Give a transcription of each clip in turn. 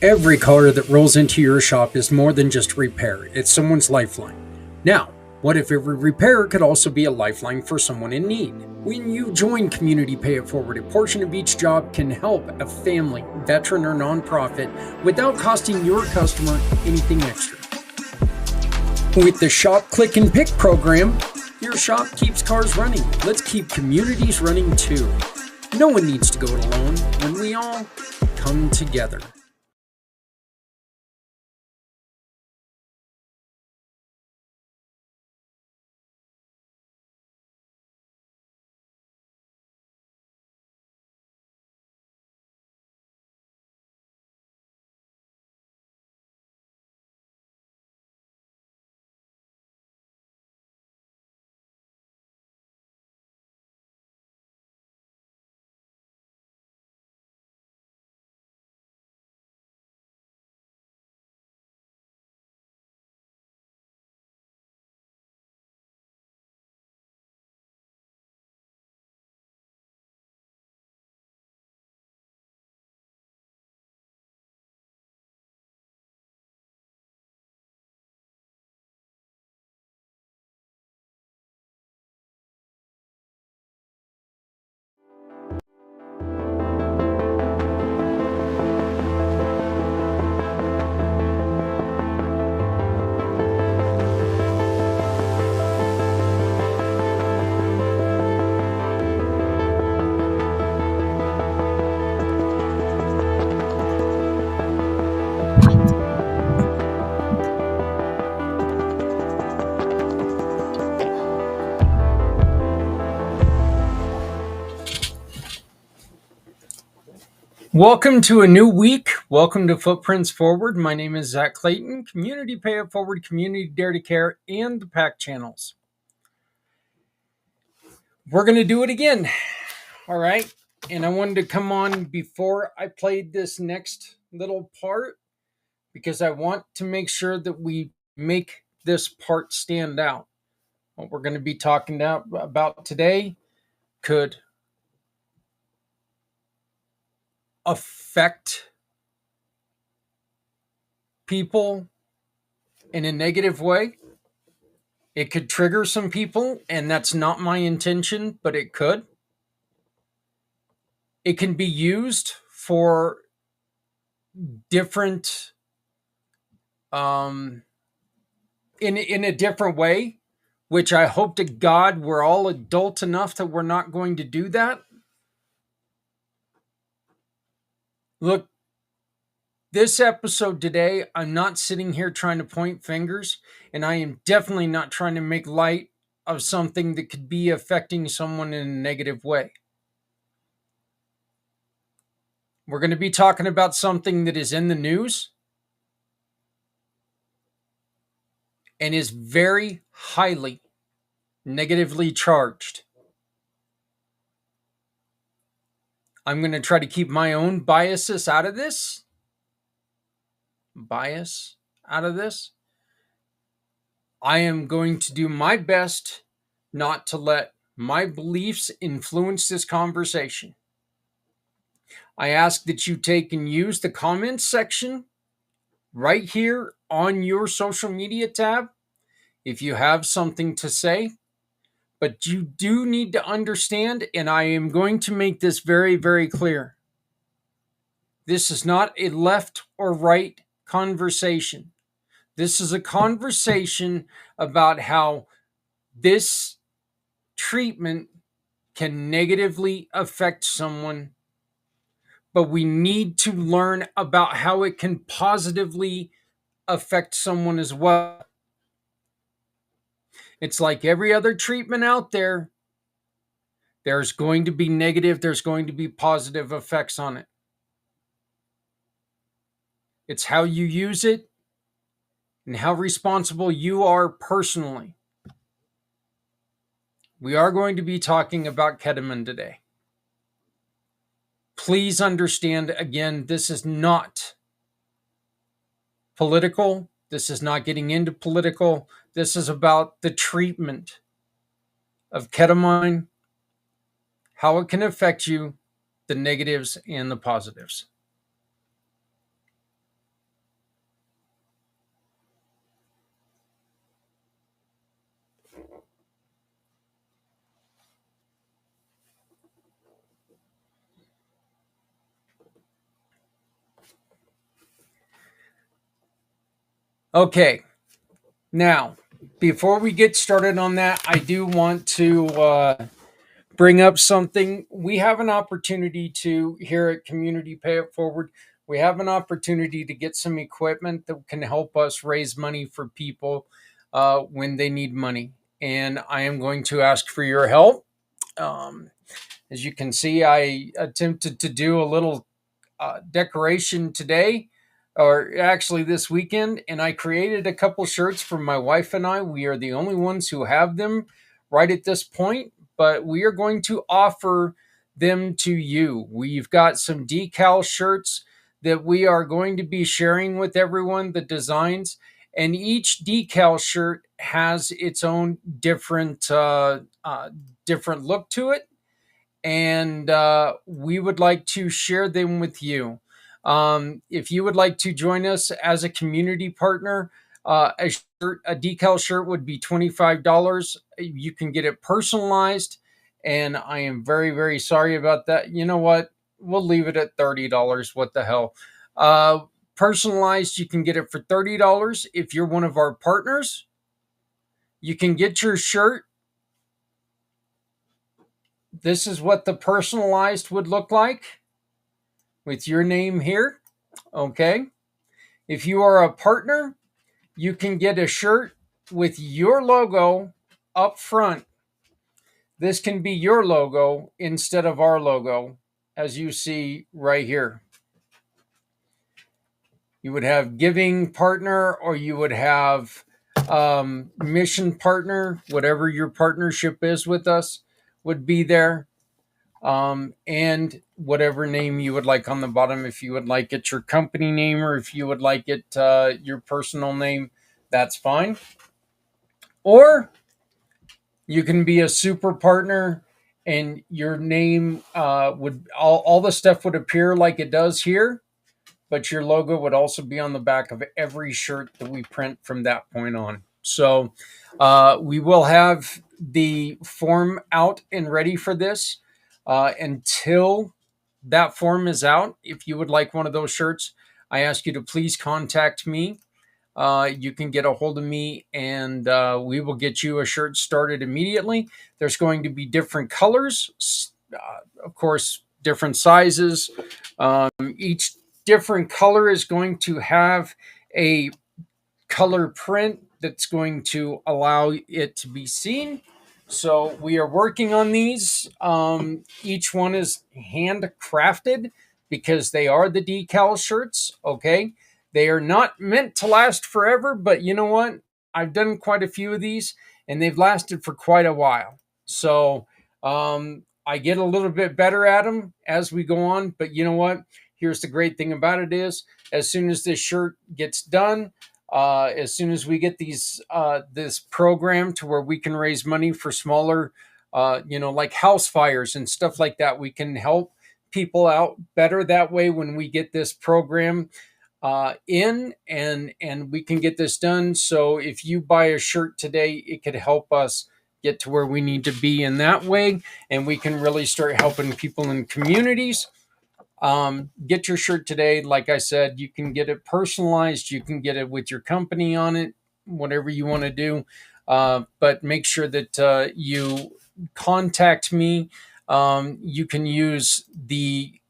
Every car that rolls into your shop is more than just repair, it's someone's lifeline. Now, what if every repair could also be a lifeline for someone in need? When you join Community Pay It Forward, a portion of each job can help a family, veteran, or nonprofit without costing your customer anything extra. With the Shop, Click, and Pick program, your shop keeps cars running. Let's keep communities running too. No one needs to go it alone when we all come together. Welcome to a new week. Welcome to Footprints Forward. My name is Zach Clayton, Community Pay It Forward, Community Dare to Care, and the PAC channels. We're going to do it again. All right. And I wanted to come on before I played this next little part because I want to make sure that we make this part stand out. What we're going to be talking about today could affect people in a negative way. It could trigger some people, and that's not my intention, but it could. It can be used for different, in a different way, which I hope to God we're all adult enough that we're not going to do that. Look, this episode today, I'm not sitting here trying to point fingers, and I am definitely not trying to make light of something that could be affecting someone in a negative way. We're going to be talking about something that is in the news and is very highly negatively charged. I'm going to try to keep my own biases out of this. I am going to do my best not to let my beliefs influence this conversation. I ask that you take and use the comments section right here on your social media tab if you have something to say. But you do need to understand, and I am going to make this very, very clear. This is not a left or right conversation. This is a conversation about how this treatment can negatively affect someone, but we need to learn about how it can positively affect someone as well. It's like every other treatment out there. There's going to be negative, there's going to be positive effects on it. It's how you use it and how responsible you are personally. We are going to be talking about ketamine today. Please understand, again, this is not political. This is not getting into political. This is about the treatment of ketamine, how it can affect you, the negatives and the positives. Okay, now before we get started on that, I do want to bring up something. We have an opportunity to, here at Community Pay It Forward, we have an opportunity to get some equipment that can help us raise money for people when they need money. And I am going to ask for your help. Um, as you can see, I attempted to do a little decoration today, or actually this weekend, and I created a couple shirts for my wife and I. We are the only ones who have them right at this point, but we are going to offer them to you. We've got some decal shirts that we are going to be sharing with everyone, the designs, and each decal shirt has its own different look to it, and we would like to share them with you. If you would like to join us as a community partner, a decal shirt would be $25. You can get it personalized, and I am very, very sorry about that. You know what? We'll leave it at $30. What the hell? Uh, Personalized, you can get it for $30. If you're one of our partners, you can get your shirt. This is what the personalized would look like with your name here. Okay. If you are a partner, you can get a shirt with your logo up front. This can be your logo instead of our logo, as you see right here. You would have giving partner, or you would have mission partner, whatever your partnership is with us, would be there. And whatever name you would like on the bottom. If you would like it your company name, or if you would like it your personal name, that's fine. Or you can be a super partner, and your name would all the stuff would appear like it does here, but your logo would also be on the back of every shirt that we print from that point on. So we will have the form out and ready for this. Until that form is out, if you would like one of those shirts, I ask you to please contact me. You can get a hold of me, and we will get you a shirt started immediately. There's going to be different colors, of course, different sizes. Each different color is going to have a color print that's going to allow it to be seen. So we are working on these. Each one is handcrafted because they are the decal shirts. Okay. They are not meant to last forever, but you know what? I've done quite a few of these, and they've lasted for quite a while. So I get a little bit better at them as we go on. But you know what? Here's the great thing about it is, as soon as this shirt gets done, as soon as we get this program to where we can raise money for smaller, like house fires and stuff like that, we can help people out better that way when we get this program in, and we can get this done. So if you buy a shirt today, it could help us get to where we need to be in that way, and we can really start helping people in communities. Get your shirt today. Like I said, you can get it personalized. You can get it with your company on it, whatever you want to do. But make sure that you contact me. You can use the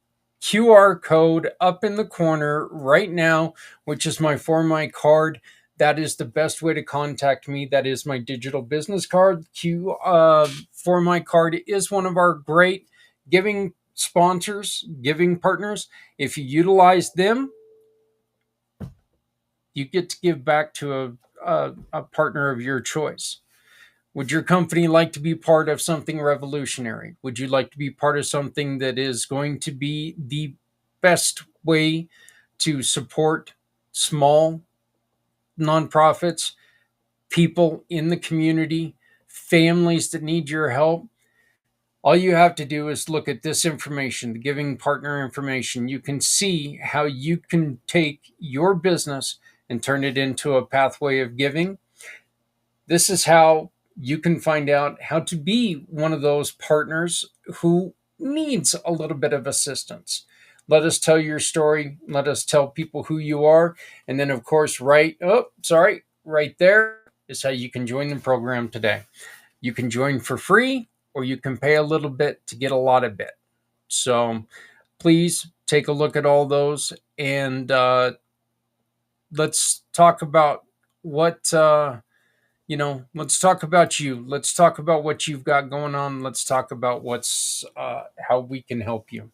QR code up in the corner right now, which is for my card. That is the best way to contact me. That is my digital business card. For my card is one of our great giving sponsors, giving partners. If you utilize them, you get to give back to a partner of your choice. Would your company like to be part of something revolutionary? Would you like to be part of something that is going to be the best way to support small nonprofits, people in the community, families that need your help? All you have to do is look at this information, the giving partner information. You can see how you can take your business and turn it into a pathway of giving. This is how you can find out how to be one of those partners who needs a little bit of assistance. Let us tell your story. Let us tell people who you are. And then, of course, right there is how you can join the program today. You can join for free, or you can pay a little bit to get a lot of it. So please take a look at all those, and let's talk about what let's talk about you. Let's talk about what you've got going on. Let's talk about what's how we can help you.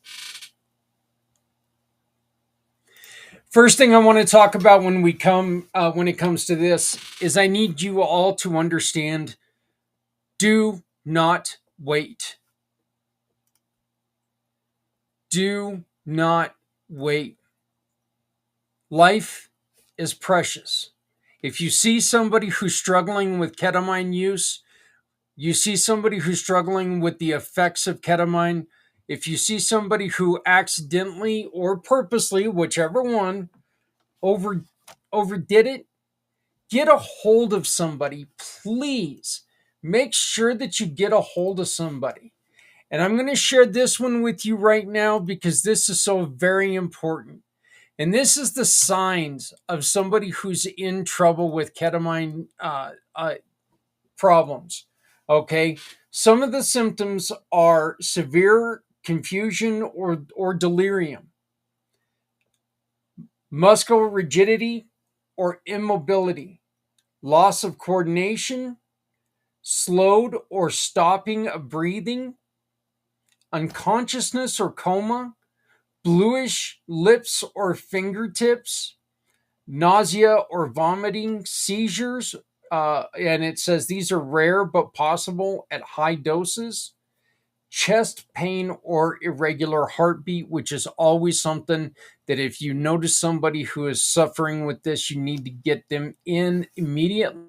First thing I want to talk about when it comes to this is I need you all to understand: do not wait. Do not wait. Life is precious. If you see somebody who's struggling with ketamine use, you see somebody who's struggling with the effects of ketamine, if you see somebody who accidentally or purposely, whichever one, over overdid it, get a hold of somebody, please. Make sure that you get a hold of somebody. And I'm going to share this one with you right now because this is so very important. And this is the signs of somebody who's in trouble with ketamine problems. Okay. Some of the symptoms are severe confusion or delirium, muscular rigidity or immobility, loss of coordination, slowed or stopping of breathing, unconsciousness or coma, bluish lips or fingertips, nausea or vomiting, seizures, and it says these are rare but possible at high doses, chest pain or irregular heartbeat, which is always something that if you notice somebody who is suffering with this, you need to get them in immediately.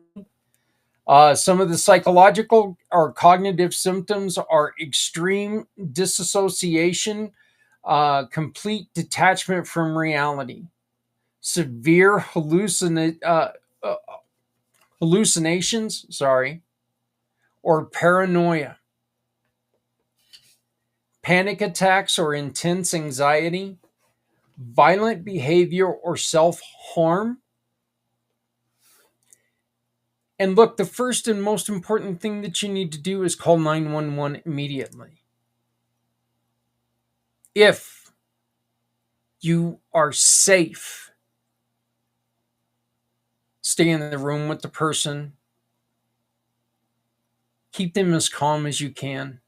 Some of the psychological or cognitive symptoms are extreme disassociation, complete detachment from reality, severe uh, hallucinations, or paranoia, panic attacks or intense anxiety, violent behavior or self harm. And look, the first and most important thing that you need to do is call 911 immediately. If you are safe, stay in the room with the person, keep them as calm as you can.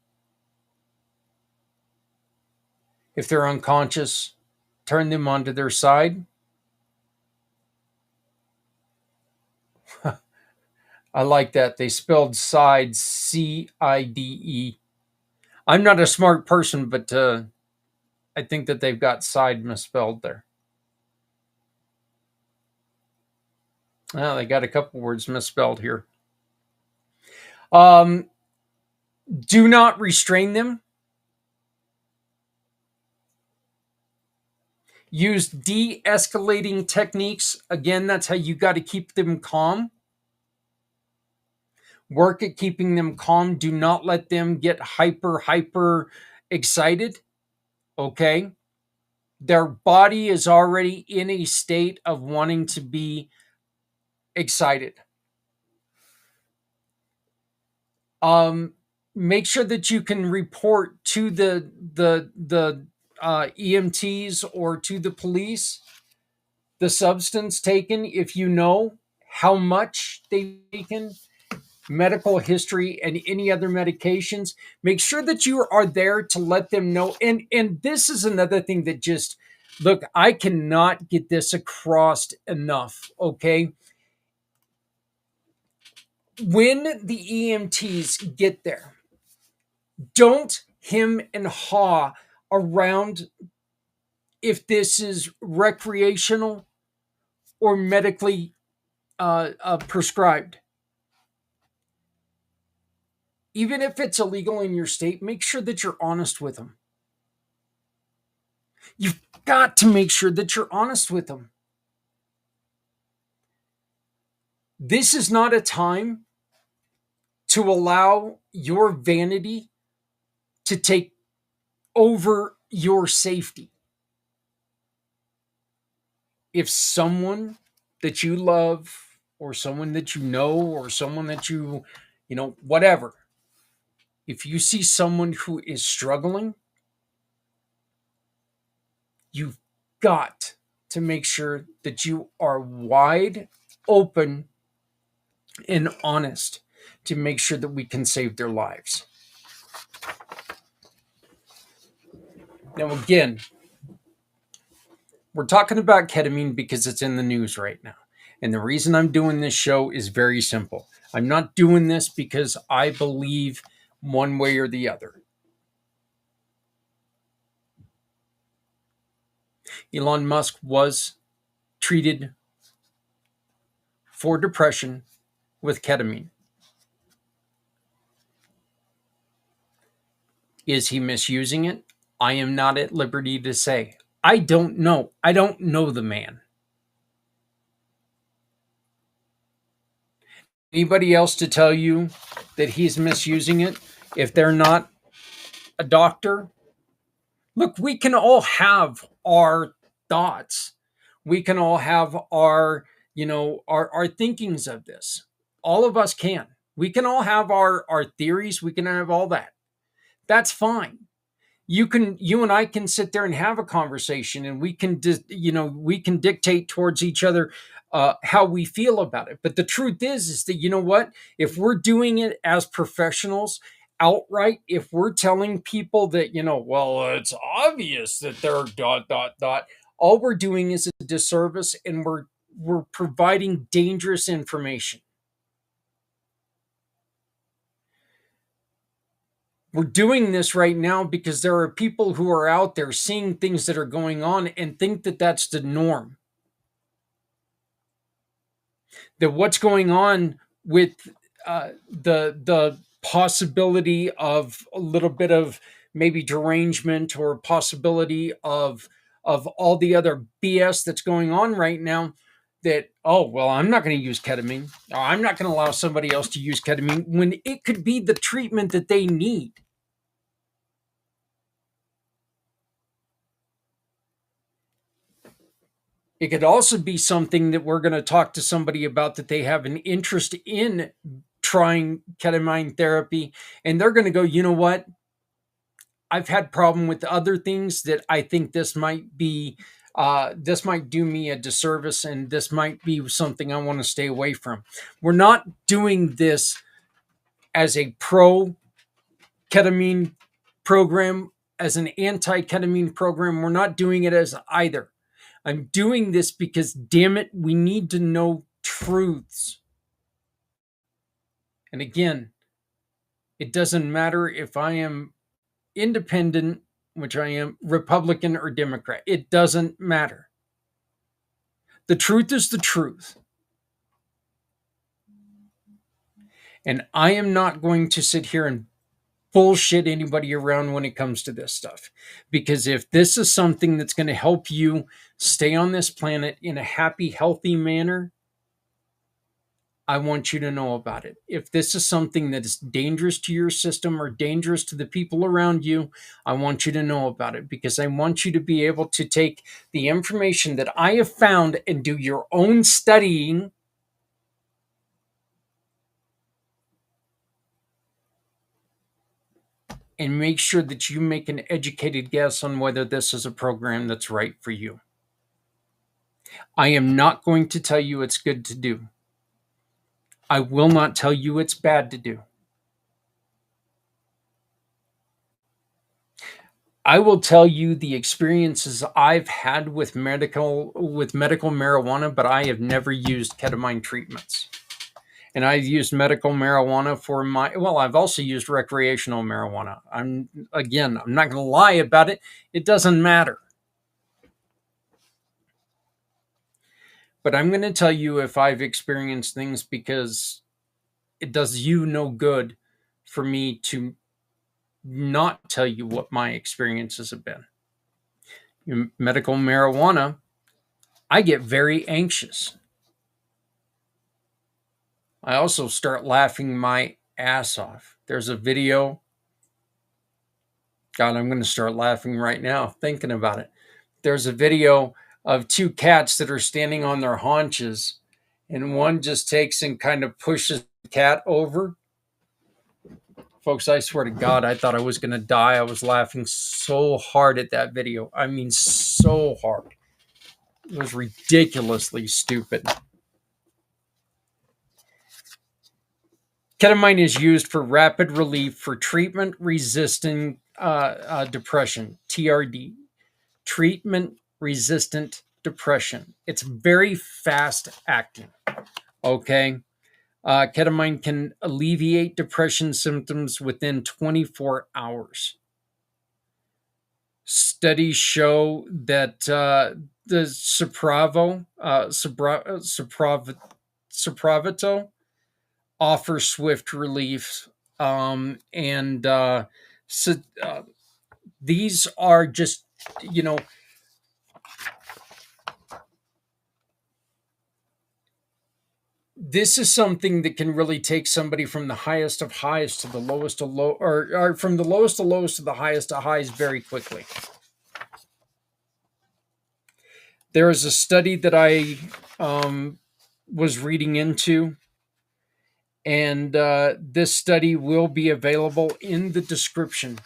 If they're unconscious, turn them onto their side. I like that. They spelled side CIDE. I'm not a smart person, but I think that they've got side misspelled there. Well, they got a couple words misspelled here. Um, do not restrain them. Use de escalating techniques. Again, that's how you got to keep them calm. Work at keeping them calm. Do not let them get hyper excited. Okay. Their body is already in a state of wanting to be excited. Um, Make sure that you can report to the EMTs or to the police the substance taken if you know how much they've taken, medical history, and any other medications. Make sure that you are there to let them know. And this is another thing that just look, I cannot get this across enough. Okay. When the EMTs get there, don't hem and haw around if this is recreational or medically prescribed. Even if it's illegal in your state, make sure that you're honest with them. You've got to make sure that you're honest with them. This is not a time to allow your vanity to take over your safety. if someone that you love, or someone that you know, or someone that whatever, if you see someone who is struggling, you've got to make sure that you are wide open and honest to make sure that we can save their lives. Now, again, we're talking about ketamine because it's in the news right now. And the reason I'm doing this show is very simple. I'm not doing this because I believe one way or the other. Elon Musk was treated for depression with ketamine. Is he misusing it? I am not at liberty to say. I don't know. I don't know the man. Anybody else to tell you that he's misusing it, if they're not a doctor? Look, we can all have our thoughts. We can all have our thinkings of this. All of us can. We can all have our theories. We can have all that. That's fine. You and I can sit there and have a conversation, and we can we can dictate towards each other how we feel about it. But the truth is that, you know what, if we're doing it as professionals outright, if we're telling people that, well, it's obvious that they're dot dot dot, all we're doing is a disservice, and we're providing dangerous information. We're doing this right now because there are people who are out there seeing things that are going on and think that that's the norm. That what's going on with the possibility of a little bit of maybe derangement, or possibility of all the other BS that's going on right now, that, oh, well, I'm not going to use ketamine, or I'm not going to allow somebody else to use ketamine, when it could be the treatment that they need. It could also be something that we're going to talk to somebody about, that they have an interest in trying ketamine therapy, and they're going to go, you know what? I've had problem with other things, that I think this might do me a disservice, and this might be something I want to stay away from. We're not doing this as a pro ketamine program, as an anti ketamine program. We're not doing it as either. I'm doing this because, damn it, we need to know truths. And again, it doesn't matter if I am independent, which I am, Republican, or Democrat. It doesn't matter. The truth is the truth. And I am not going to sit here and bullshit anybody around when it comes to this stuff. Because if this is something that's going to help you stay on this planet in a happy, healthy manner, I want you to know about it. If this is something that is dangerous to your system, or dangerous to the people around you, I want you to know about it, because I want you to be able to take the information that I have found and do your own studying, and make sure that you make an educated guess on whether this is a program that's right for you. I am not going to tell you it's good to do. I will not tell you it's bad to do. I will tell you the experiences I've had with medical marijuana, but I have never used ketamine treatments. And I've used medical marijuana I've also used recreational marijuana. I'm not going to lie about it. It doesn't matter. But I'm going to tell you if I've experienced things, because it does you no good for me to not tell you what my experiences have been. Medical marijuana, I get very anxious. I also start laughing my ass off. There's a video. God, I'm going to start laughing right now thinking about it. There's a video of two cats that are standing on their haunches, and one just takes and kind of pushes the cat over. Folks, I swear to God, I thought I was going to die. I was laughing so hard at that video. I mean, so hard. It was ridiculously stupid. Ketamine is used for rapid relief for treatment resistant depression, TRD, treatment resistant depression. It's very fast acting. Okay. Ketamine can alleviate depression symptoms within 24 hours. Studies show that the Spravato offers swift relief, and so, these are just, you know, this is something that can really take somebody from the highest of highs to the lowest of low, or from the lowest of lows to the highest of highs very quickly. There is a study that I was reading into, and this study will be available in the description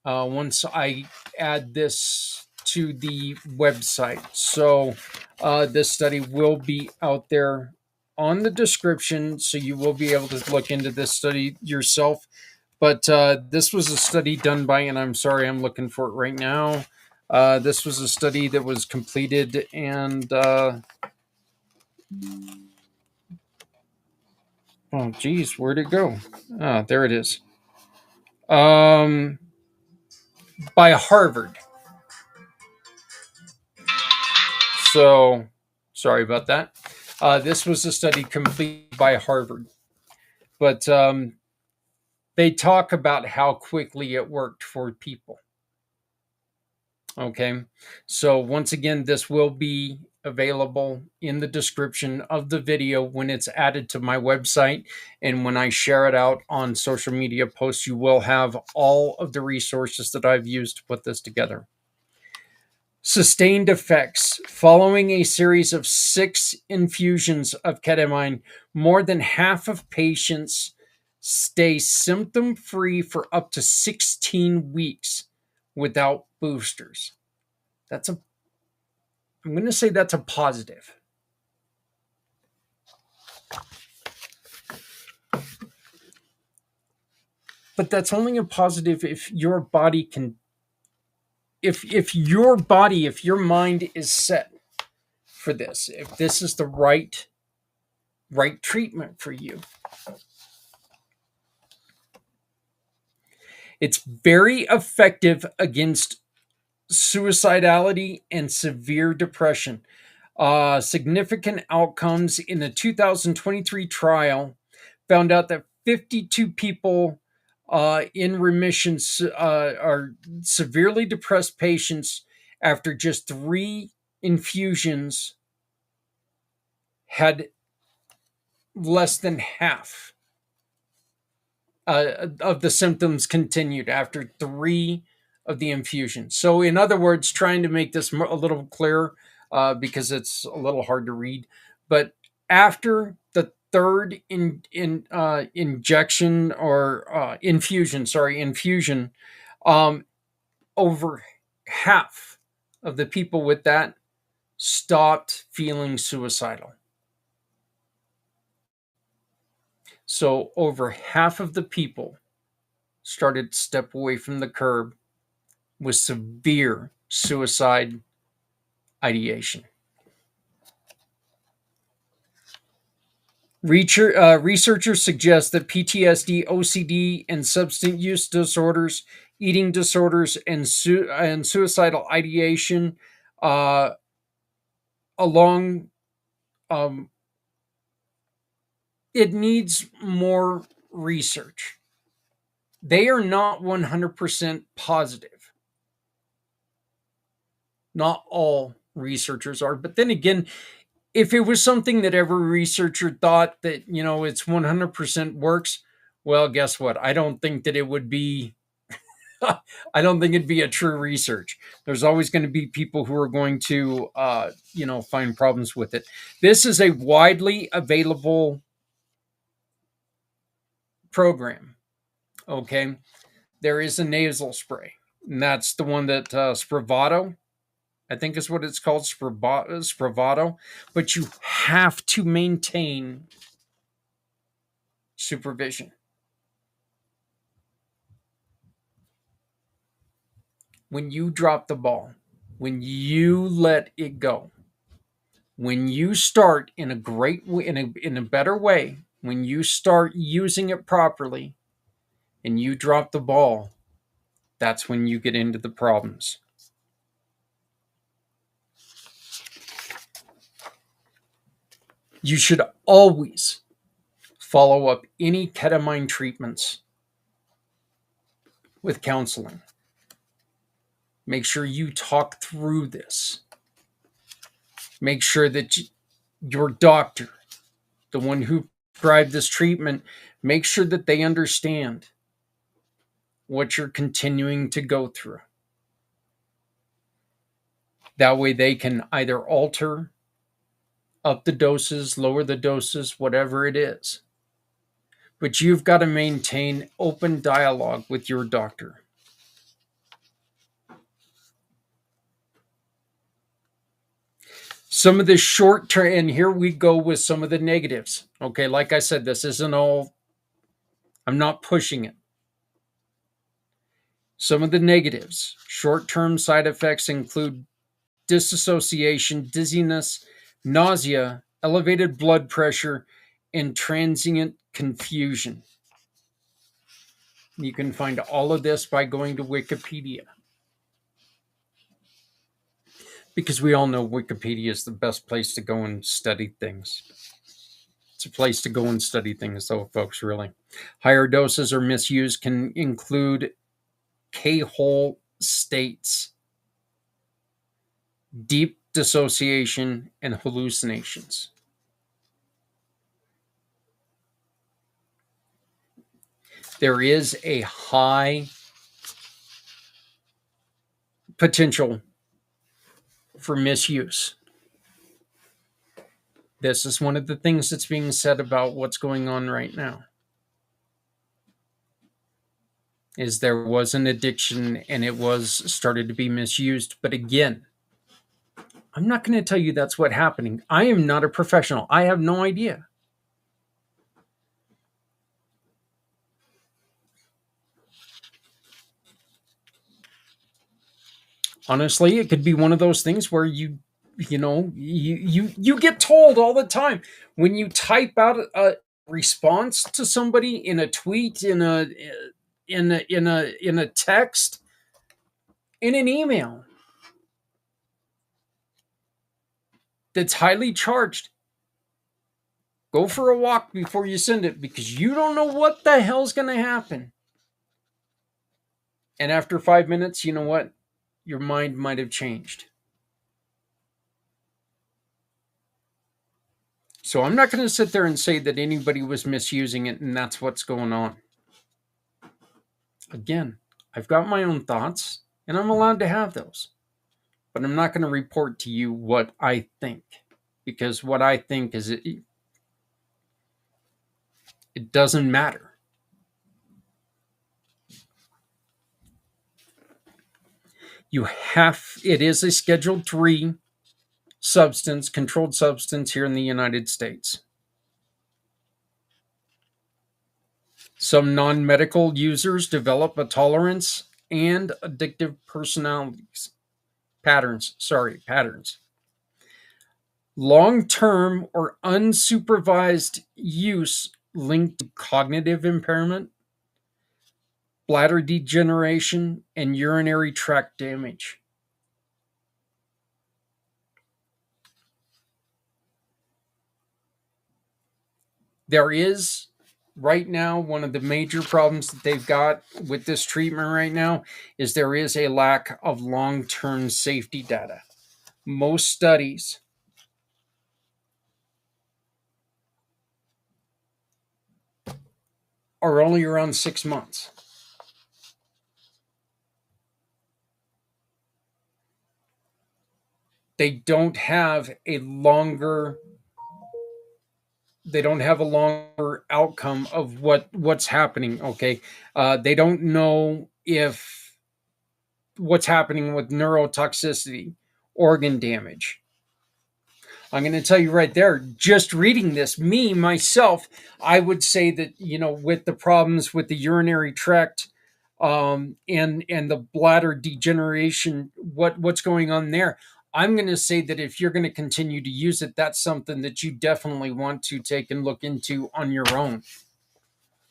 once I add this to the website. So this study will be out there on the description, so you will be able to look into this study yourself. But this was a study done by, and I'm sorry, I'm looking for it right now. This was a study that was completed, and oh, geez, where'd it go? Ah, there it is. By Harvard. So, sorry about that. This was a study completed by Harvard, but they talk about how quickly it worked for people. Okay, so once again, this will be available in the description of the video when it's added to my website, and when I share it out on social media posts, you will have all of the resources that I've used to put this together. Sustained effects. Following a series of 6 infusions of ketamine, more than half of patients stay symptom free for up to 16 weeks without boosters. I'm going to say that's a positive. But that's only a positive if your body can, if your mind is set for this, if this is the right treatment for you. It's very effective against suicidality and severe depression. Significant outcomes in the 2023 trial found out that 52 people in remission are severely depressed patients after just 3 infusions had less than half of the symptoms continued after 3 of the infusions. So, in other words, trying to make this a little clearer, because it's a little hard to read, but after the third injection or infusion, over half of the people with that stopped feeling suicidal. So over half of the people started to step away from the curb with severe suicide ideation. Researchers suggest that PTSD, OCD, and substance use disorders, eating disorders, and suicidal ideation, along, it needs more research. They are not 100% positive. Not all researchers are, but then again, if it was something that every researcher thought that, it's 100% works, well, guess what? I don't think that it would be I don't think it'd be a true research. There's always going to be people who are going to, find problems with it. This is a widely available program. Okay. There is a nasal spray, and that's the one that Spravato, I think is what it's called, Spravato. But you have to maintain supervision. When you drop the ball, when you let it go, when you start in a great way, in a better way, when you start using it properly and you drop the ball, that's when you get into the problems. You should always follow up any ketamine treatments with counseling. Make sure you talk through this. Make sure that your doctor, the one who prescribed this treatment, make sure that they understand what you're continuing to go through. That way they can either alter up the doses, lower the doses, whatever it is. But you've got to maintain open dialogue with your doctor. Some of the short term, and here we go with some of the negatives. Okay, like I said, this isn't all, I'm not pushing it. Some of the negatives, short term side effects include disassociation, dizziness, nausea, elevated blood pressure, and transient confusion. You can find all of this by going to Wikipedia. Because we all know Wikipedia is the best place to go and study things. It's a place to go and study things, though, folks, really. Higher doses or misuse can include K-hole states, deep dissociation, and hallucinations. There is a high potential for misuse. This is one of the things that's being said about what's going on right now. Is there was an addiction and it was started to be misused. But again, I'm not going to tell you that's what's happening. I am not a professional. I have no idea. Honestly, it could be one of those things where you get told all the time when you type out a response to somebody in a tweet, in a text, in an email that's highly charged. Go for a walk before you send it because you don't know what the hell's going to happen. And after 5 minutes, you know what? Your mind might have changed. So I'm not going to sit there and say that anybody was misusing it and that's what's going on. Again, I've got my own thoughts and I'm allowed to have those. But I'm not going to report to you what I think because what I think is it doesn't matter. It is a Schedule 3 substance, controlled substance here in the United States. Some non-medical users develop a tolerance and addictive patterns. Long-term or unsupervised use linked to cognitive impairment, bladder degeneration, and urinary tract damage. There is right now one of the major problems that they've got with this treatment right now is there is a lack of long-term safety data. Most studies are only around 6 months. they don't have a longer they don't have a longer outcome of what's happening. Okay, they don't know if what's happening with neurotoxicity, organ damage. I'm going to tell you right there, just reading this, me, myself, I would say that, with the problems with the urinary tract, and the bladder degeneration, what's going on there, I'm going to say that if you're going to continue to use it, that's something that you definitely want to take and look into on your own.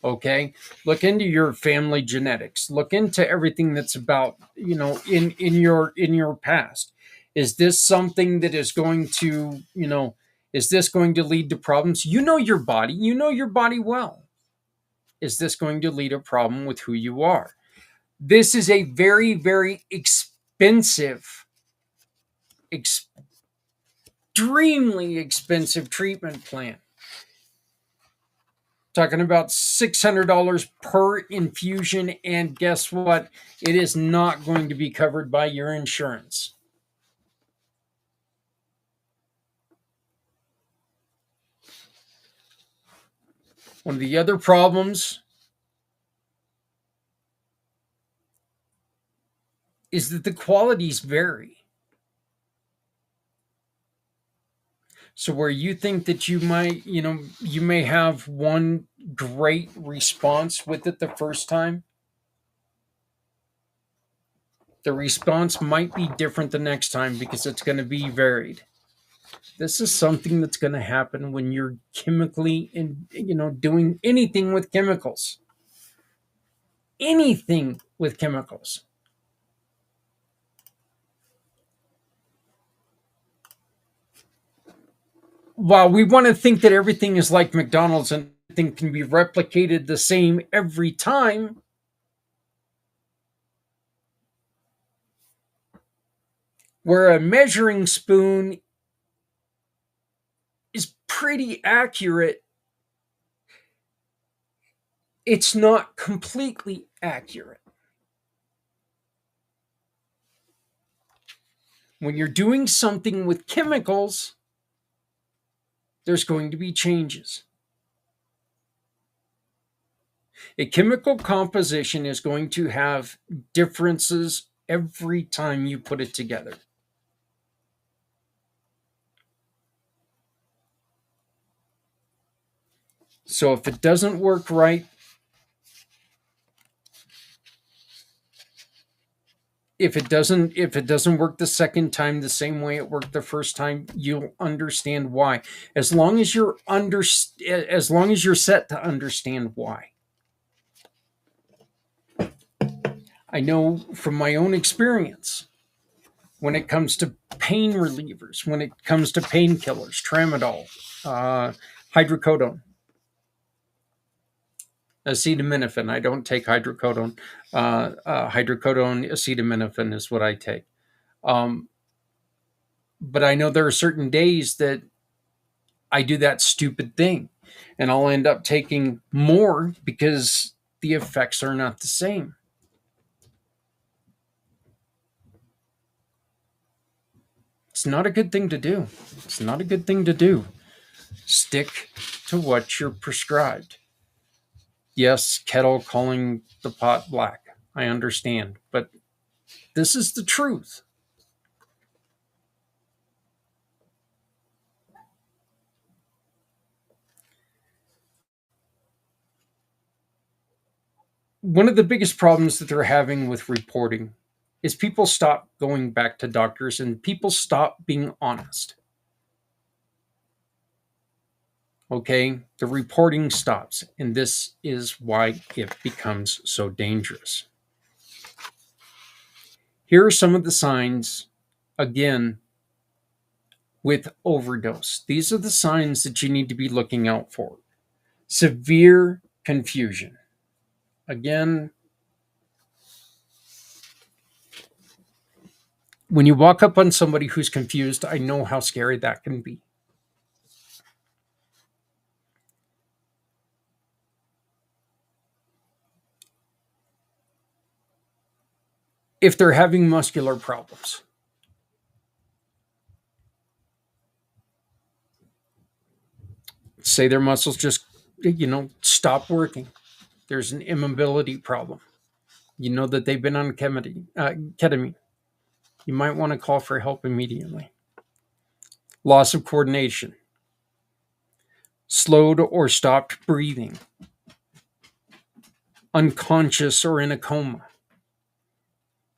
Okay, look into your family genetics, look into everything that's about, in your past. Is this something that is going to, is this going to lead to problems? You know your body well. Is this going to lead a problem with who you are? This is a very, very expensive, extremely expensive treatment plan. Talking about $600 per infusion, and guess what? It is not going to be covered by your insurance. One of the other problems is that the qualities vary. So where you think that you may have one great response with it the first time, the response might be different the next time because it's going to be varied. This is something that's going to happen when you're chemically doing anything with chemicals. Anything with chemicals. While we want to think that everything is like McDonald's and everything can be replicated the same every time, where a measuring spoon is pretty accurate, it's not completely accurate. When you're doing something with chemicals, there's going to be changes. A chemical composition is going to have differences every time you put it together. So if it doesn't work right, if it doesn't work the second time the same way it worked the first time, you'll understand why. As long as you're set to understand why. I know from my own experience, when it comes to pain relievers, when it comes to painkillers, tramadol, hydrocodone, acetaminophen. I don't take hydrocodone. Hydrocodone, acetaminophen is what I take. Um, but I know there are certain days that I do that stupid thing, and I'll end up taking more because the effects are not the same. It's not a good thing to do. It's not a good thing to do. Stick to what you're prescribed. Yes, kettle calling the pot black. I understand, but this is the truth. One of the biggest problems that they're having with reporting is people stop going back to doctors and people stop being honest. Okay, the reporting stops, and this is why it becomes so dangerous. Here are some of the signs, again, with overdose. These are the signs that you need to be looking out for. Severe confusion. Again, when you walk up on somebody who's confused, I know how scary that can be. If they're having muscular problems, Say their muscles just, stop working. There's an immobility problem. You know that they've been on ketamine. You might want to call for help immediately. Loss of coordination, slowed or stopped breathing, unconscious or in a coma,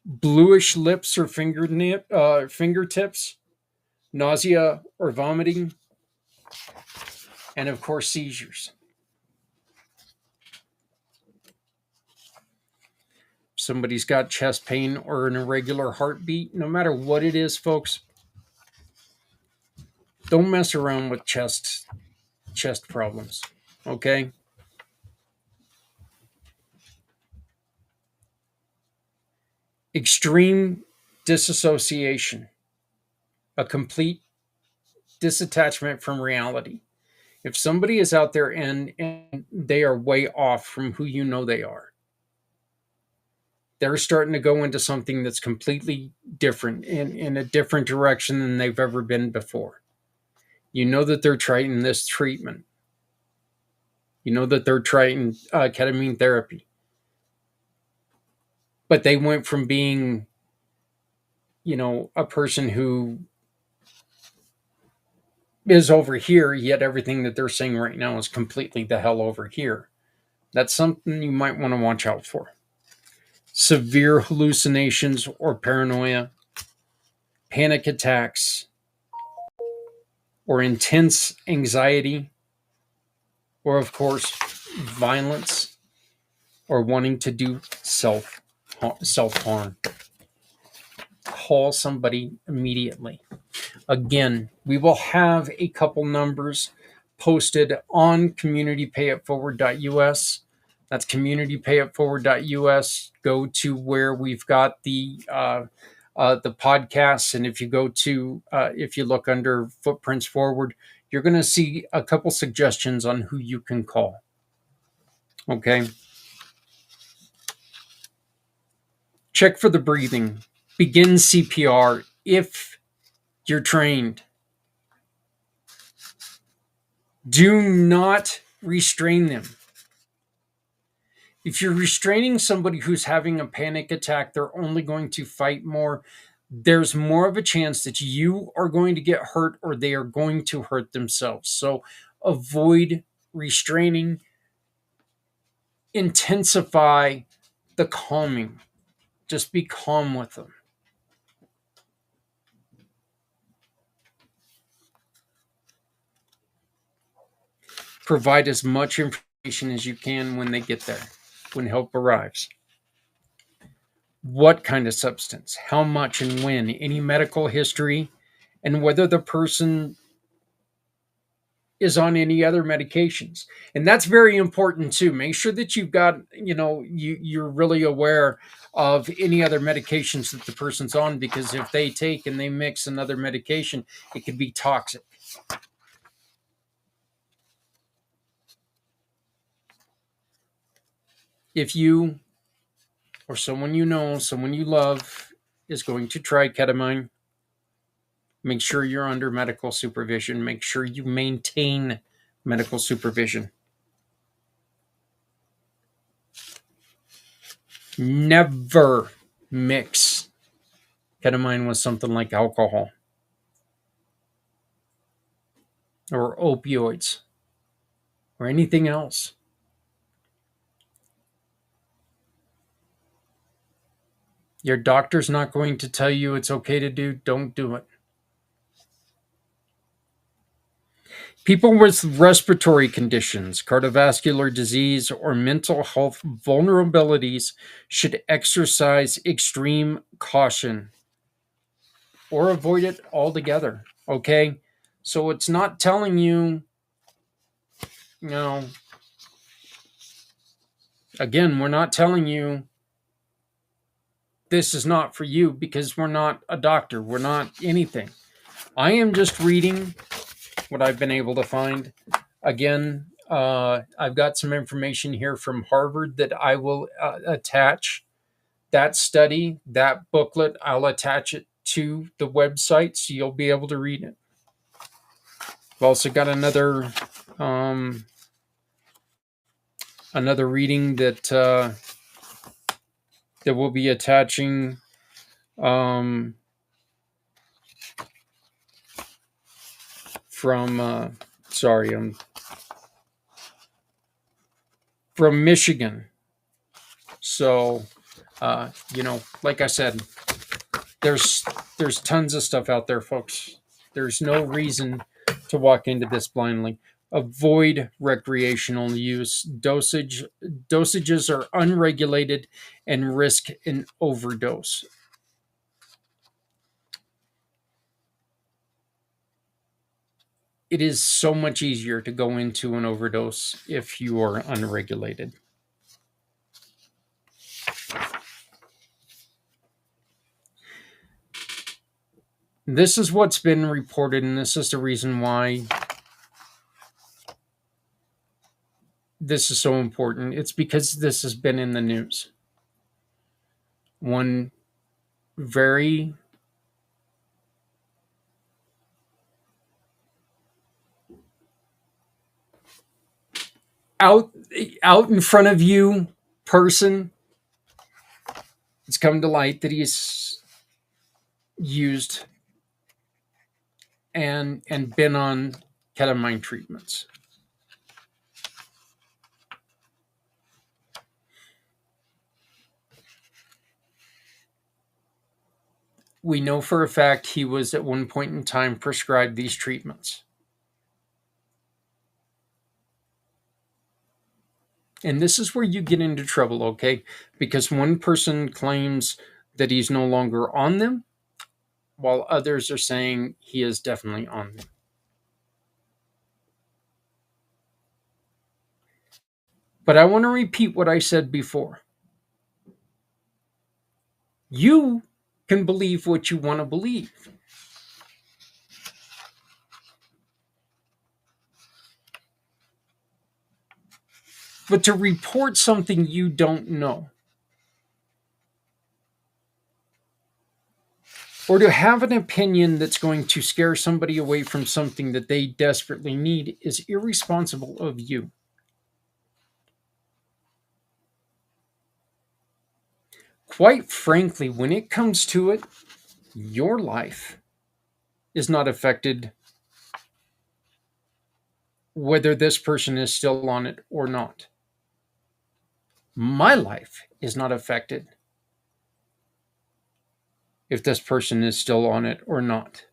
bluish lips or fingertips, nausea or vomiting, and of course, seizures. Somebody's got chest pain or an irregular heartbeat, no matter what it is, folks, don't mess around with chest problems. Okay? Extreme disassociation, a complete disattachment from reality. If somebody is out there and they are way off from who you know they are, they're starting to go into something that's completely different, in a different direction than they've ever been before. You know that they're trying this treatment. You know that they're trying ketamine therapy. But they went from being, a person who is over here, yet everything that they're saying right now is completely the hell over here. That's something you might want to watch out for. Severe hallucinations or paranoia, panic attacks, or intense anxiety, or of course, violence, or wanting to do self-harm. Call somebody immediately. Again, we will have a couple numbers posted on communitypayitforward.us. That's communitypayitforward.us. Go to where we've got the podcasts, and if you look under Footprints Forward, you're going to see a couple suggestions on who you can call. Okay. Check for the breathing. Begin CPR if you're trained. Do not restrain them. If you're restraining somebody who's having a panic attack, they're only going to fight more. There's more of a chance that you are going to get hurt or they are going to hurt themselves. So avoid restraining. Intensify the calming. Just be calm with them. Provide as much information as you can when they get there, when help arrives. What kind of substance, how much and when, any medical history, and whether the person is on any other medications. And that's very important too. Make sure that you've got, you're really aware of any other medications that the person's on, because if they take and they mix another medication, it could be toxic. If you or someone you know, someone you love is going to try ketamine, make sure you're under medical supervision. Make sure you maintain medical supervision. Never mix ketamine with something like alcohol or opioids or anything else. Your doctor's not going to tell you it's okay to do, don't do it. People with respiratory conditions, cardiovascular disease, or mental health vulnerabilities should exercise extreme caution or avoid it altogether. Okay? So it's not telling you, again, we're not telling you this is not for you, because we're not a doctor. We're not anything. I am just reading what I've been able to find. Again, I've got some information here from Harvard that I will attach. That study, that booklet, I'll attach it to the website so you'll be able to read it. I've also got another Um, Another reading that that we'll be attaching, um, from sorry, from Michigan. So, like I said, there's there's tons of stuff out there, folks. There's no reason to walk into this blindly. Avoid recreational use. Dosages are unregulated and risk an overdose. It is so much easier to go into an overdose if you are unregulated. This is what's been reported, and this is the reason why this is so important. It's because this has been in the news. One very out out in front of you person, it's come to light that he's used and been on ketamine treatments. We know for a fact he was at one point in time prescribed these treatments. And this is where you get into trouble, okay? Because one person claims that he's no longer on them, while others are saying he is definitely on them. But I want to repeat what I said before. You can believe what you want to believe. But to report something you don't know, or to have an opinion that's going to scare somebody away from something that they desperately need, is irresponsible of you. Quite frankly, when it comes to it, your life is not affected whether this person is still on it or not. My life is not affected if this person is still on it or not.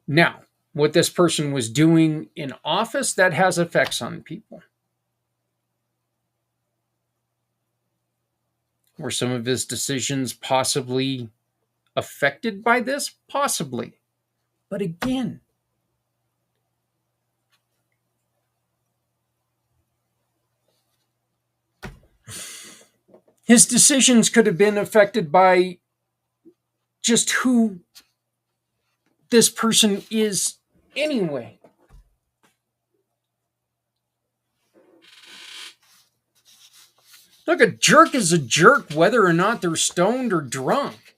Now, what this person was doing in office, that has effects on people. Were some of his decisions possibly affected by this? Possibly. But again, his decisions could have been affected by just who this person is anyway. Look, a jerk is a jerk whether or not they're stoned or drunk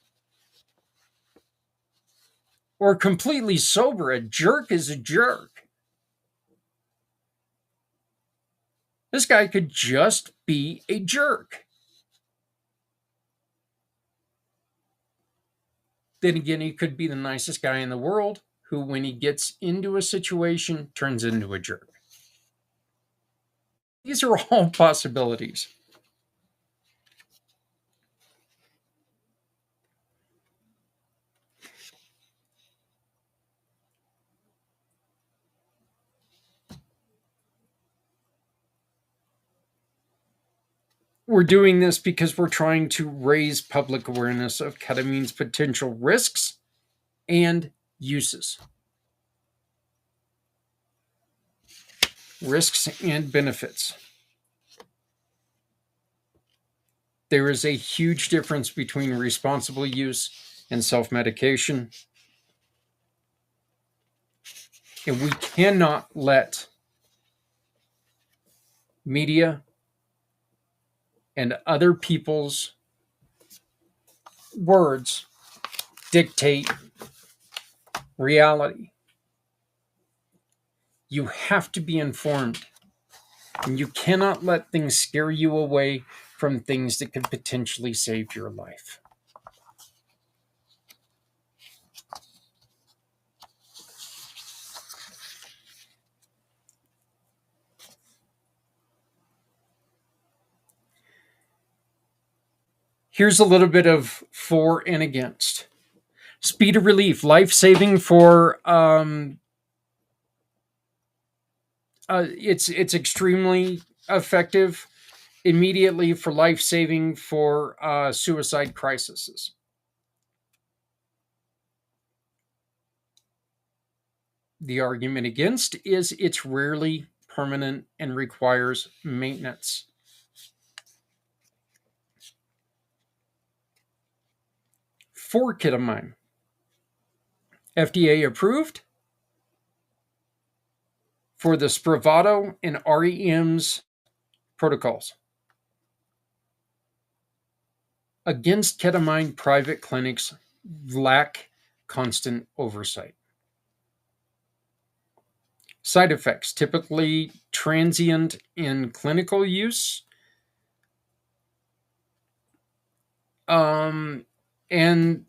or completely sober. A jerk is a jerk. This guy could just be a jerk. Then again, he could be the nicest guy in the world who, when he gets into a situation, turns into a jerk. These are all possibilities. We're doing this because we're trying to raise public awareness of ketamine's potential risks and uses. Risks and benefits. There is a huge difference between responsible use and self-medication. And we cannot let media and other people's words dictate reality. You have to be informed, and you cannot let things scare you away from things that could potentially save your life. Here's a little bit of for and against. Speed of relief, life saving for it's extremely effective immediately for life saving for suicide crises. The argument against is it's rarely permanent and requires maintenance. For ketamine, FDA approved for the Spravato and REM's protocols. Against ketamine, private clinics lack constant oversight. Side effects, typically transient in clinical use. And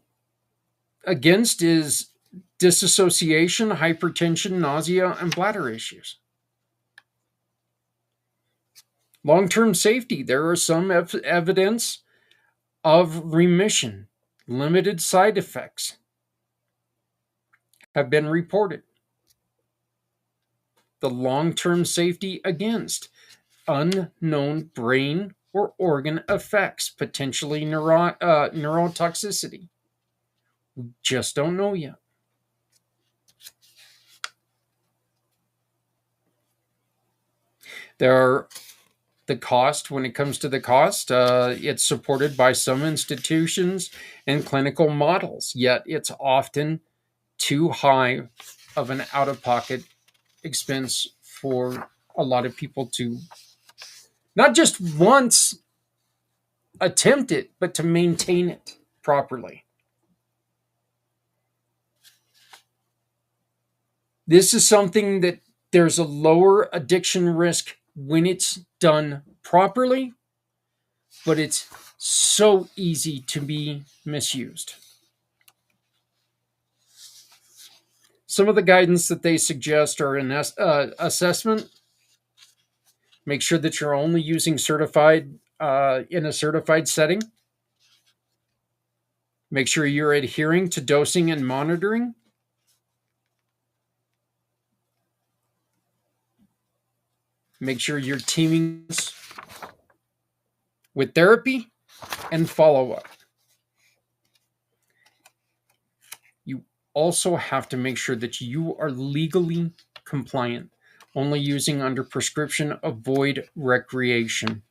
against is disassociation, hypertension, nausea, and bladder issues. Long-term safety, there are some evidence of remission. Limited side effects have been reported. The long-term safety against unknown brain or organ effects, potentially neurotoxicity. We just don't know yet. There are the cost. When it comes to the cost, it's supported by some institutions and clinical models, yet it's often too high of an out-of-pocket expense for a lot of people to not just once attempt it, but to maintain it properly. This is something that there's a lower addiction risk when it's done properly, but it's so easy to be misused. Some of the guidance that they suggest are an assessment. Make sure that you're only using certified in a certified setting. Make sure you're adhering to dosing and monitoring. Make sure you're teaming with therapy and follow-up. You also have to make sure that you are legally compliant, only using under prescription, avoid recreation.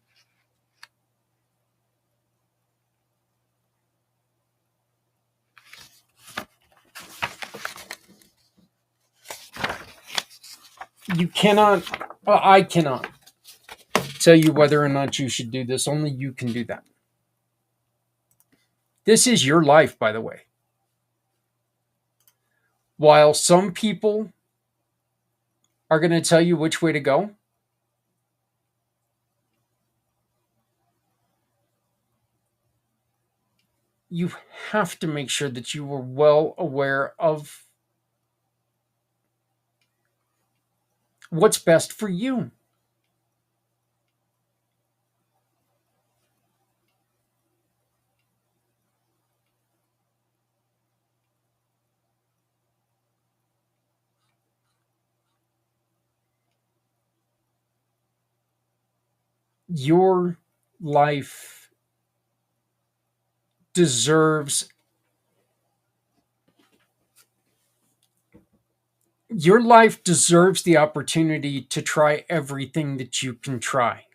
You cannot, I cannot tell you whether or not you should do this. Only you can do that. This is your life, by the way. While some people are going to tell you which way to go, you have to make sure that you are well aware of what's best for you. Your life deserves the opportunity to try everything that you can try.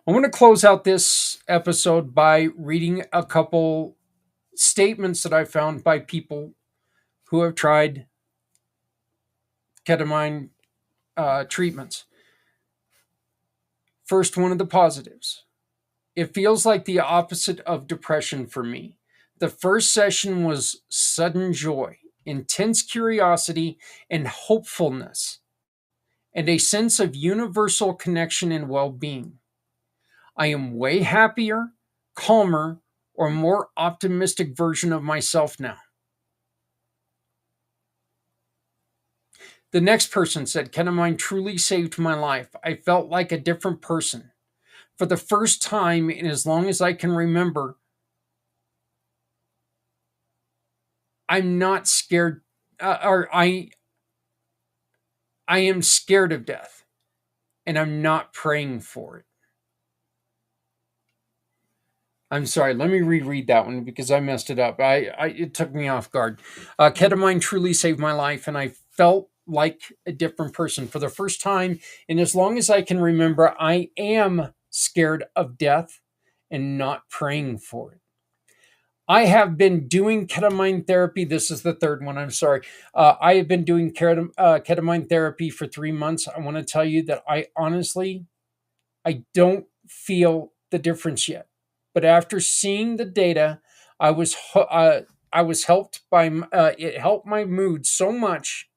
I want to close out this episode by reading a couple statements that I found by people who have tried ketamine treatments. First, one of the positives. It feels like the opposite of depression for me. The first session was sudden joy. intense curiosity, and hopefulness, and a sense of universal connection and well being. I am way happier, calmer, or more optimistic version of myself now. The next person said, Ketamine truly saved my life. I felt like a different person. For the first time in as long as I can remember, I'm not scared, I am scared of death, and I'm not praying for it. I'm sorry. Let me reread that one because I messed it up. It took me off guard. Ketamine truly saved my life, and I felt like a different person for the first time. And as long as I can remember, I am scared of death and not praying for it. I have been doing ketamine therapy. This is the third one. I'm sorry. I have been doing ketamine therapy for 3 months. I want to tell you that I don't feel the difference yet. But after seeing the data, I was I was helped by it helped my mood so much.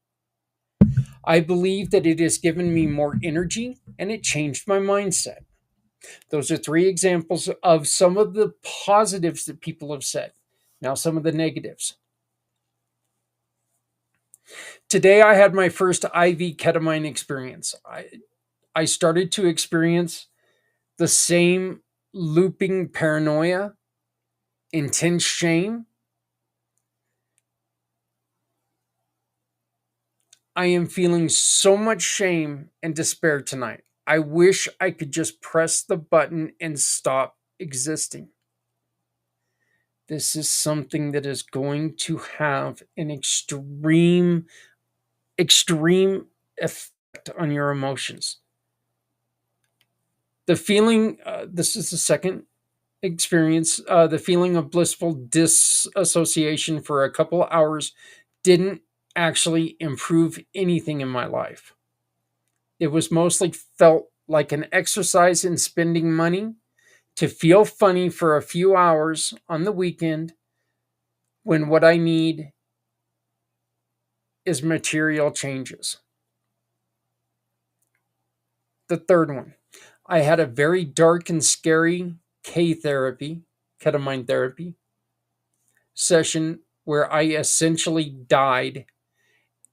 I believe that it has given me more energy and it changed my mindset. Those are three examples of some of the positives that people have said. Now, some of the negatives. Today, I had my first IV ketamine experience. I started to experience the same looping paranoia, intense shame. I am feeling so much shame and despair tonight. I wish I could just press the button and stop existing. This is something that is going to have an extreme effect on your emotions. The feeling, this is the second experience, the feeling of blissful disassociation for a couple hours didn't actually improve anything in my life. It was mostly felt like an exercise in spending money to feel funny for a few hours on the weekend when what I need is material changes. The third one, I had a very dark and scary ketamine therapy session where I essentially died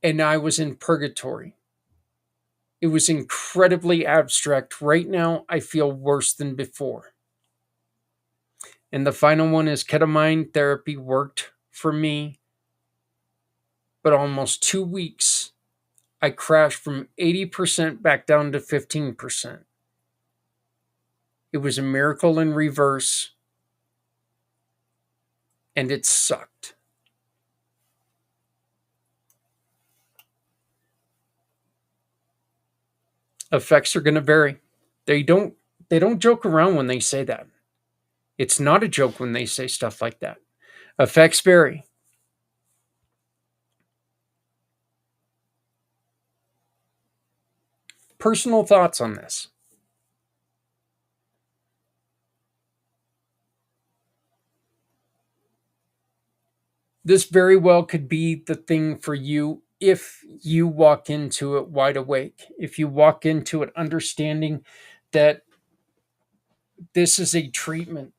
and I was in purgatory. It was incredibly abstract. Right now, I feel worse than before. And the final one is ketamine therapy worked for me, but almost 2 weeks, I crashed from 80% back down to 15%. It was a miracle in reverse, and it sucked. Effects are going to vary. They don't they don't joke around when they say that. It's not a joke when they say stuff like that. Effects vary. Personal thoughts on this. This very well could be the thing for you if you walk into it wide awake. If you walk into it understanding that this is a treatment,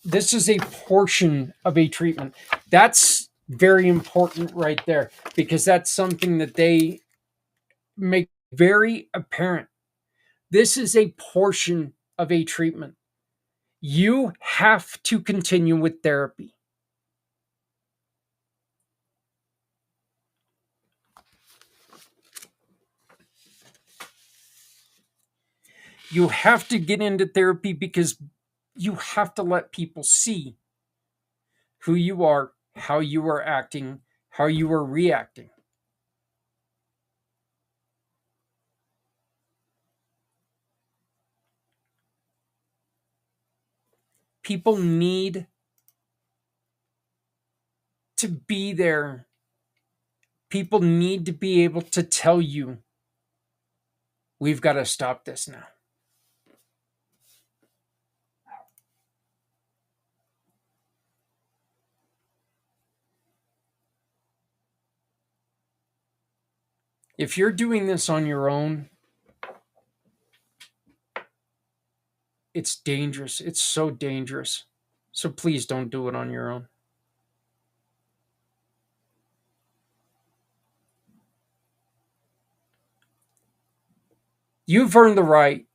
this is a portion of a treatment. That's very important right there because that's something that they make very apparent. This is a portion of a treatment. You have to continue with therapy. You have to get into therapy because you have to let people see who you are, how you are acting, how you are reacting. People need to be there. People need to be able to tell you, we've got to stop this now. If you're doing this on your own, it's dangerous. It's so dangerous. So please don't do it on your own. You've earned the right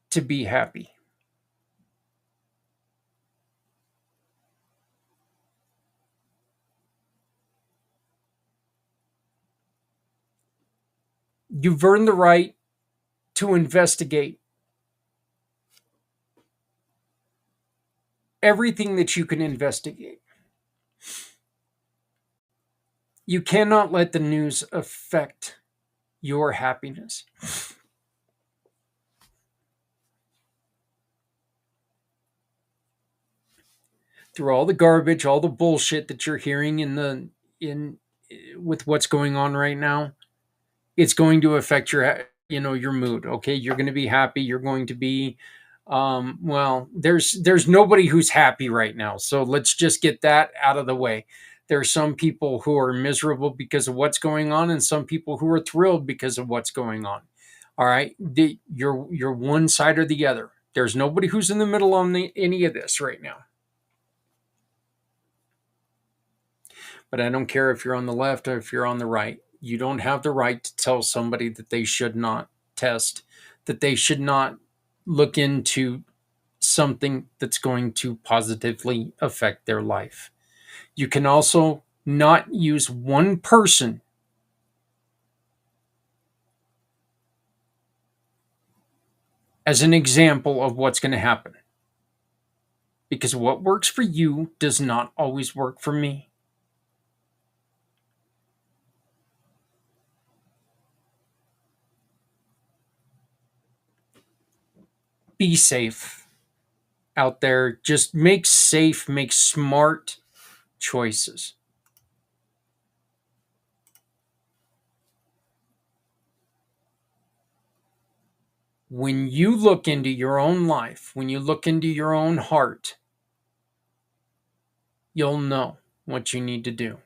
to be happy. You've earned the right to investigate everything that you can investigate. You cannot let the news affect your happiness. Through all the garbage, all the bullshit that you're hearing in with what's going on right now, it's going to affect your mood. Okay, you're going to be happy. You're going to be well. There's nobody who's happy right now. So let's just get that out of the way. There are some people who are miserable because of what's going on, and some people who are thrilled because of what's going on. All right, you're one side or the other. There's nobody who's in the middle on any of this right now. But I don't care if you're on the left or if you're on the right. You don't have the right to tell somebody that they should not test, that they should not look into something that's going to positively affect their life. You can also not use one person as an example of what's going to happen, because what works for you does not always work for me. Be safe out there. Just make smart choices. When you look into your own life, when you look into your own heart, you'll know what you need to do.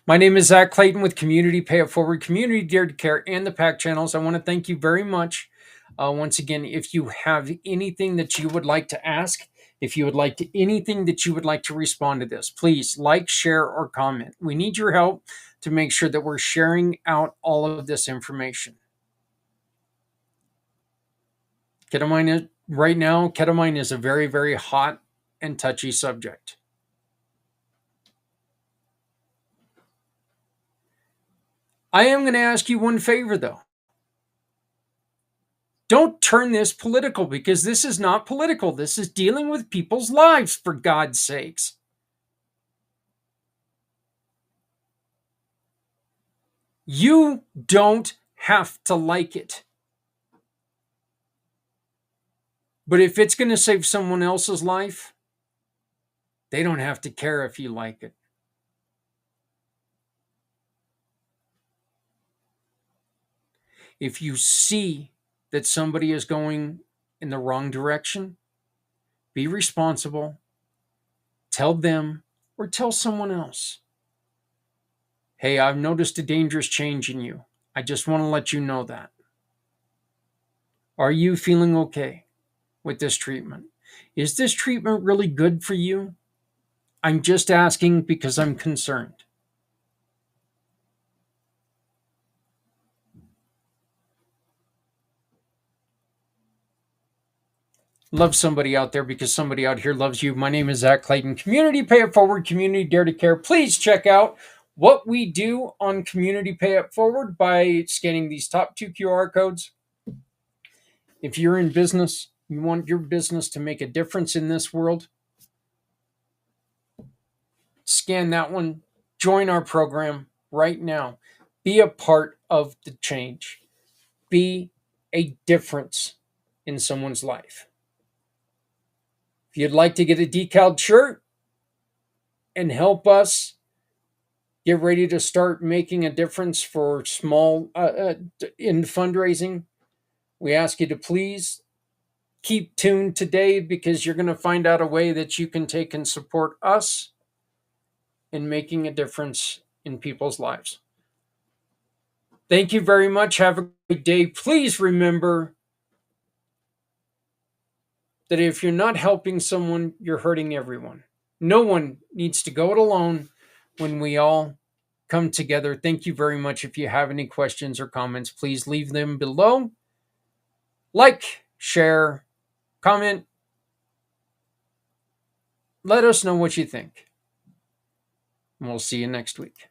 My name is Zach Clayton with Community Pay It Forward, Community Dare to Care, and the PAC channels. I want to thank you very much. Once again, if you have anything that you would like to ask, if you would like to anything that you would like to respond to this, please like, share, or comment. We need your help to make sure that we're sharing out all of this information. Ketamine is a very, very hot and touchy subject. I am going to ask you one favor, though. Don't turn this political, because this is not political. This is dealing with people's lives, for God's sakes. You don't have to like it. But if it's going to save someone else's life, they don't have to care if you like it. If you see that somebody is going in the wrong direction, be responsible. Tell them or tell someone else. Hey, I've noticed a dangerous change in you. I just want to let you know that. Are you feeling okay with this treatment? Is this treatment really good for you? I'm just asking because I'm concerned. Love somebody out there because somebody out here loves you. My name is Zach Clayton. Community Pay It Forward, Community Dare to Care. Please check out what we do on Community Pay It Forward by scanning these top 2 QR codes. If you're in business, you want your business to make a difference in this world, scan that one. Join our program right now. Be a part of the change. Be a difference in someone's life. If you'd like to get a decaled shirt and help us get ready to start making a difference for small in fundraising, we ask you to please keep tuned today, because you're going to find out a way that you can take and support us in making a difference in people's lives. Thank you very much. Have a great day. Please remember that if you're not helping someone, you're hurting everyone. No one needs to go it alone when we all come together. Thank you very much. If you have any questions or comments, please leave them below. Like, share, comment. Let us know what you think. And we'll see you next week.